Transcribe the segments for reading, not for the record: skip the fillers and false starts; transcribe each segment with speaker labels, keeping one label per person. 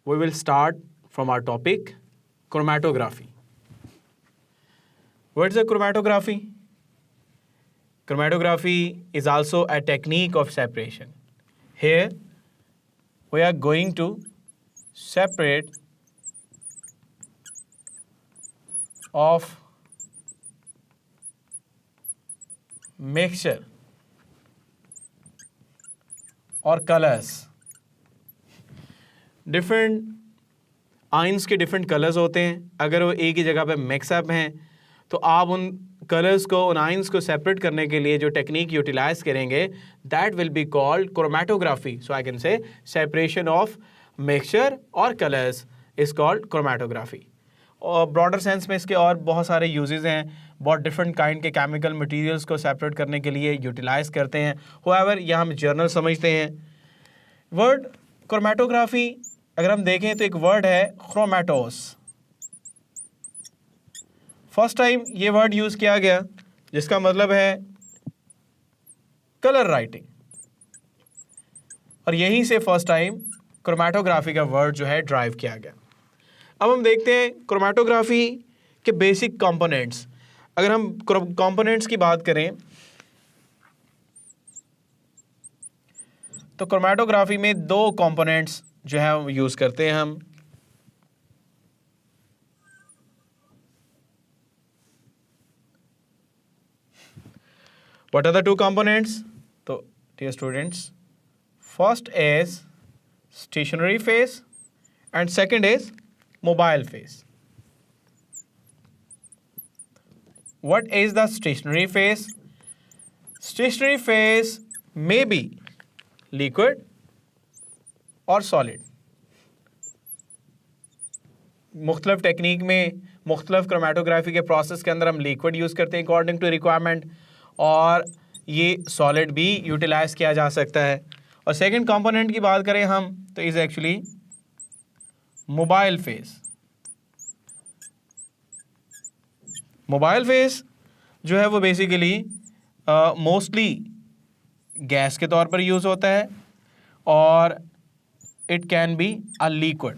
Speaker 1: we will start from our topic chromatography. What is a chromatography? Chromatography is also a technique of separation. Here we are going to separate of mixture और colours. Different ions के different colours होते हैं. अगर वो एक ही जगह पे mix up हैं तो आप उन कलर्स को, उन आइंस को सेपरेट करने के लिए जो टेक्निक यूटिलाइज करेंगे that will be called chromatography. So I can say separation of mixture और कलर्स इज कॉल्ड क्रोमेटोग्राफी. और ब्रॉडर सेंस में इसके और बहुत सारे यूजेस हैं. बहुत डिफरेंट काइंड के केमिकल मटेरियल्स को सेपरेट करने के लिए यूटिलाइज करते हैं. होएवर यह हम जर्नल समझते हैं. वर्ड क्रोमेटोग्राफी अगर हम देखें तो एक वर्ड है क्रोमेटोस. फर्स्ट टाइम ये वर्ड यूज किया गया जिसका मतलब है कलर राइटिंग, और यहीं से फर्स्ट टाइम क्रोमेटोग्राफी का वर्ड जो है ड्राइव किया गया. अब हम देखते हैं क्रोमेटोग्राफी के बेसिक कंपोनेंट्स. अगर हम कंपोनेंट्स की बात करें तो क्रोमेटोग्राफी में दो कंपोनेंट्स जो है यूज करते हैं हम. What are the two components? So, dear students, first is stationary phase and second is mobile phase. What is the stationary phase? Stationary phase may be liquid or solid. मुख्तलिफ technique में, मुख्तलिफ chromatography के process के अंदर हम liquid use करते हैं according to requirement, और ये सॉलिड भी यूटिलाइज किया जा सकता है. और सेकंड कंपोनेंट की बात करें हम तो is actually mobile phase. Mobile phase जो है वो बेसिकली मोस्टली गैस के तौर पर यूज़ होता है और it can be a liquid.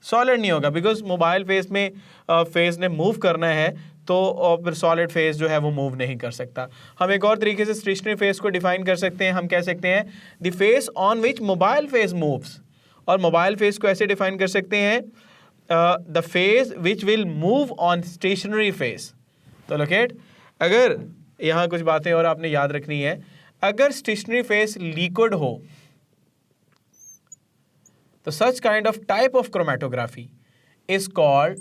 Speaker 1: Solid नहीं होगा बिकॉज मोबाइल फेज में फेज ने मूव करना है तो फिर सॉलिड फेज जो है वो मूव नहीं कर सकता. हम एक और तरीके से स्टेशनरी फेज को डिफाइन कर सकते हैं. हम कह सकते हैं the phase on which mobile phase moves. और मोबाइल फेज को ऐसे डिफाइन कर सकते हैं the phase which will move on stationary phase. तो लोकेट, अगर यहाँ कुछ बातें और आपने याद रखनी है. अगर स्टेशनरी फेज लिक्विड हो तो such kind of type of chromatography is called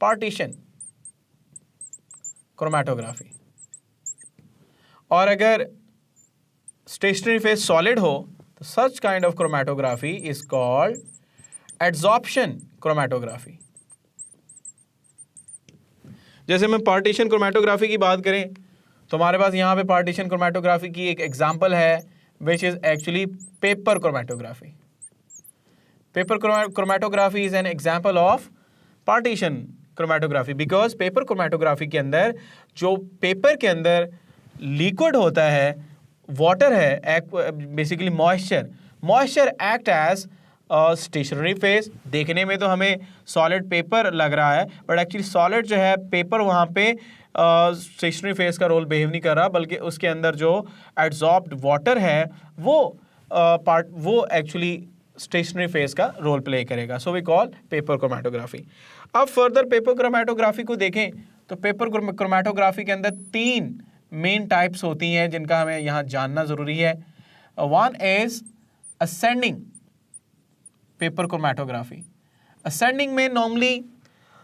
Speaker 1: partition chromatography. और अगर stationary phase solid हो तो such kind of chromatography is called adsorption chromatography. जैसे मैं partition chromatography की बात करें तो हमारे पास यहाँ पे partition chromatography की एक एग्जाम्पल है which is actually paper chromatography. Paper chromatography is an example of partition chromatography because paper chromatography के अंदर जो पेपर के अंदर लिक्विड होता है, वाटर है, basically moisture act as stationary phase. देखने में तो हमें सॉलिड पेपर लग रहा है बट एक्चुअली सॉलिड जो है पेपर वहाँ पे स्टेशनरी फेज का रोल बिहेव नहीं कर रहा, बल्कि उसके अंदर जो एड्सॉर्ब्ड वाटर है वो एक्चुअली स्टेशनरी फेज का रोल प्ले करेगा. So we call paper chromatography. अब फर्दर पेपर क्रोमेटोग्राफी को देखें तो पेपर क्रोमेटोग्राफी के अंदर तीन मेन टाइप्स होती हैं जिनका हमें यहाँ जानना ज़रूरी है. One is ascending paper chromatography. Ascending में नॉर्मली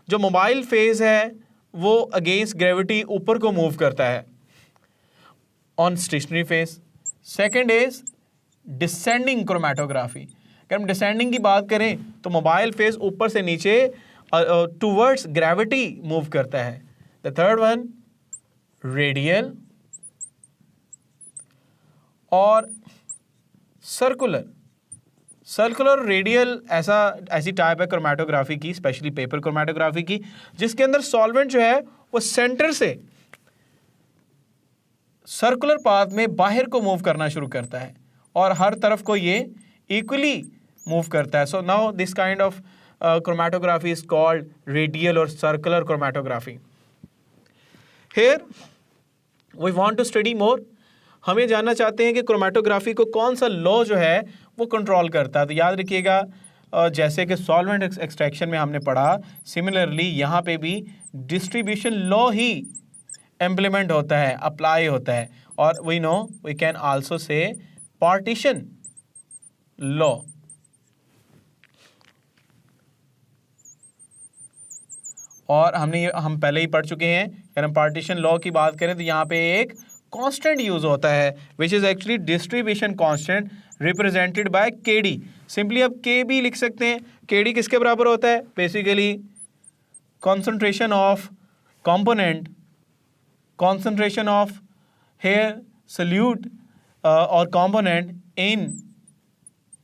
Speaker 1: जो मोबाइल फेज है वो अगेंस्ट ग्रेविटी ऊपर को मूव करता है on stationary phase. Second is descending chromatography. अगर हम डिसेंडिंग की बात करें तो मोबाइल फेज ऊपर से नीचे टूवर्ड्स ग्रेविटी मूव करता है. द थर्ड वन रेडियल और सर्कुलर रेडियल ऐसी टाइप है क्रोमेटोग्राफी की, स्पेशली पेपर क्रोमेटोग्राफी की, जिसके अंदर सॉल्वेंट जो है वो सेंटर से सर्कुलर पाथ में बाहर को मूव करना शुरू करता है और हर तरफ को ये इक्वली मूव करता है. So now this kind of chromatography is called radial और circular chromatography. Here we want to study more. हमें जानना चाहते हैं कि क्रोमेटोग्राफी को कौन सा लॉ जो है वो कंट्रोल करता है. तो याद रखिएगा, जैसे कि सॉल्वेंट एक्सट्रैक्शन में हमने पढ़ा, सिमिलरली यहाँ पे भी डिस्ट्रीब्यूशन लॉ ही इम्प्लीमेंट होता है, अप्लाई होता है. और we know we can also say partition law. और हम पहले ही पढ़ चुके हैं. अगर हम पार्टीशन लॉ की बात करें तो यहाँ पे एक कांस्टेंट यूज होता है which is actually distribution constant represented by KD. Simply अब के भी लिख सकते हैं. केडी किसके बराबर होता है? Basically concentration of component, concentration of their solute और component in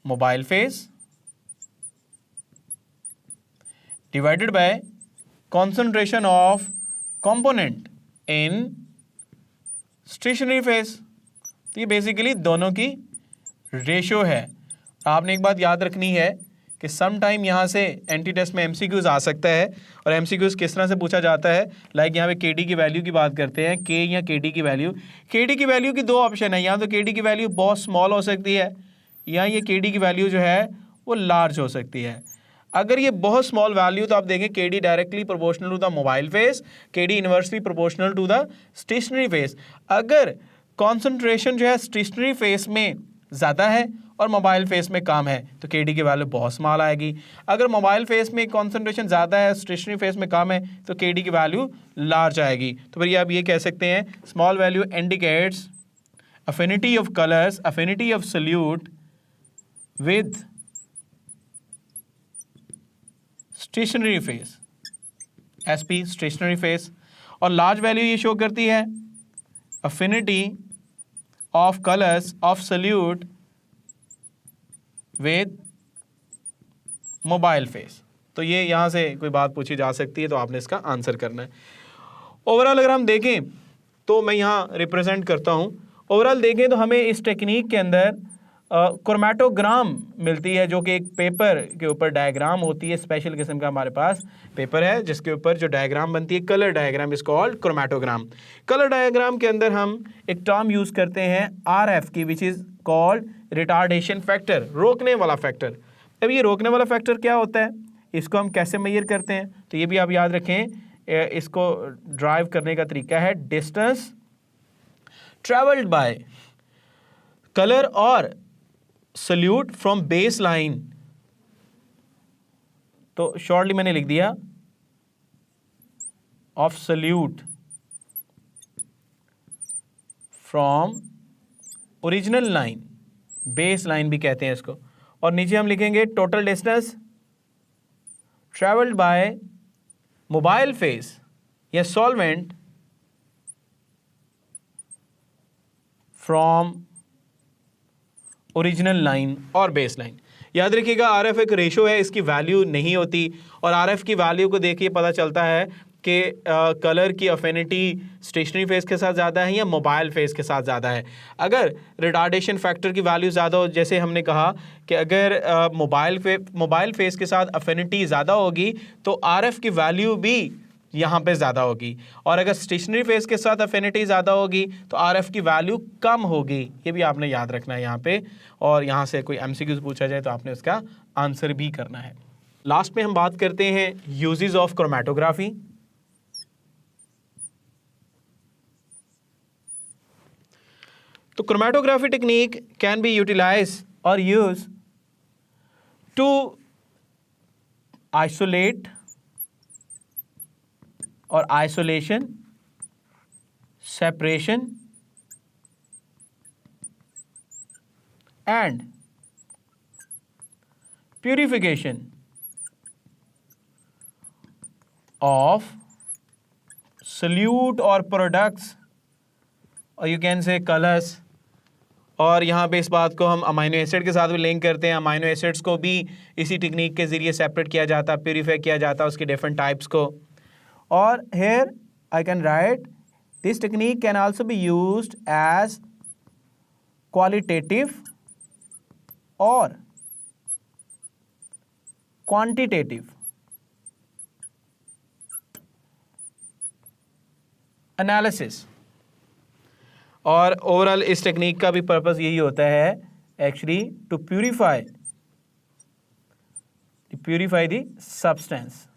Speaker 1: mobile phase divided by concentration of component in stationary phase. तो ये बेसिकली दोनों की रेशियो है. आपने एक बात याद रखनी है कि सम टाइम यहाँ से एंटी टेस्ट में एमसीक्यूज आ सकता है. और एमसीक्यूज किस तरह से पूछा जाता है, लाइक यहाँ पे केडी की वैल्यू की बात करते हैं, के या केडी की वैल्यू. केडी की वैल्यू की दो ऑप्शन है, या तो केडी की वैल्यू बहुत स्मॉल हो सकती है या ये केडी की वैल्यू जो है वो लार्ज हो सकती है. अगर ये बहुत स्मॉल वैल्यू तो आप देखें KD directly proportional to the mobile phase, KD inversely proportional to the stationary phase. अगर कॉन्सेंट्रेशन जो है स्टेशनरी फेस में ज़्यादा है और मोबाइल फेस में कम है तो केडी की वैल्यू बहुत स्मॉल आएगी. अगर मोबाइल फेस में कॉन्सेंट्रेशन ज़्यादा है, स्टेशनरी फेस में कम है तो केडी की वैल्यू लार्ज आएगी. तो फिर आप ये कह सकते हैं small value indicates affinity of colours, affinity of solute with stationary phase, SP stationary phase. और लार्ज वैल्यू ये शो करती है affinity of colours of solute with mobile phase. तो ये यहाँ से कोई बात पूछी जा सकती है तो आपने इसका आंसर करना है. ओवरऑल अगर हम देखें तो मैं यहाँ रिप्रेजेंट करता हूँ. ओवरऑल देखें तो हमें इस टेक्निक के अंदर क्रोमेटोग्राम मिलती है, जो कि एक पेपर के ऊपर डायग्राम होती है. स्पेशल किस्म का हमारे पास पेपर है जिसके ऊपर जो डायग्राम बनती है, colour diagram is called chromatogram. Colour diagram के अंदर हम एक टर्म यूज़ करते हैं आरएफ की, which is called retardation factor, रोकने वाला फैक्टर. अब ये रोकने वाला फैक्टर क्या होता है, इसको हम कैसे मेजर करते हैं, तो ये भी आप याद रखें. इसको ड्राइव करने का तरीका है डिस्टेंस ट्रेवल्ड बाय कलर और सल्यूट फ्रॉम बेस लाइन. तो शॉर्टली मैंने लिख दिया of solute from original line, base line भी कहते हैं इसको. और नीचे हम लिखेंगे total distance travelled by mobile face या सॉल्वेंट फ्रॉम ओरिजिनल लाइन और बेस लाइन. याद रखिएगा आरएफ एक रेशो है, इसकी वैल्यू नहीं होती. और आरएफ की वैल्यू को देखिए पता चलता है कि कलर की अफिनिटी स्टेशनरी फेस के साथ ज़्यादा है या मोबाइल फेस के साथ ज़्यादा है. अगर रिटार्डेशन फैक्टर की वैल्यू ज़्यादा हो, जैसे हमने कहा कि अगर मोबाइल फेस के साथ अफिनिटी ज़्यादा होगी तो आरएफ की वैल्यू भी यहाँ पे ज़्यादा होगी. और अगर स्टेशनरी फेस के साथ अफिनिटी ज़्यादा होगी तो आरएफ की वैल्यू कम होगी. ये भी आपने याद रखना है यहाँ पे. और यहाँ से कोई एमसीक्यूज पूछा जाए तो आपने उसका आंसर भी करना है. लास्ट में हम बात करते हैं यूजेस ऑफ क्रोमेटोग्राफी. तो chromatography technique can be utilise और यूज टू आइसोलेट और isolation, separation and purification of solute और प्रोडक्ट्स, और यू कैन से कलर्स. और यहाँ पे इस बात को हम अमाइनो एसिड के साथ भी लिंक करते हैं. अमाइनो एसिड्स को भी इसी टेक्निक के ज़रिए सेपरेट किया जाता, प्यूरीफाई किया जाता उसके डिफरेंट टाइप्स को. और here I can write this technique can also be used as qualitative or quantitative analysis. और ओवरऑल इस टेक्निक का भी पर्पस यही होता है actually to purify the substance.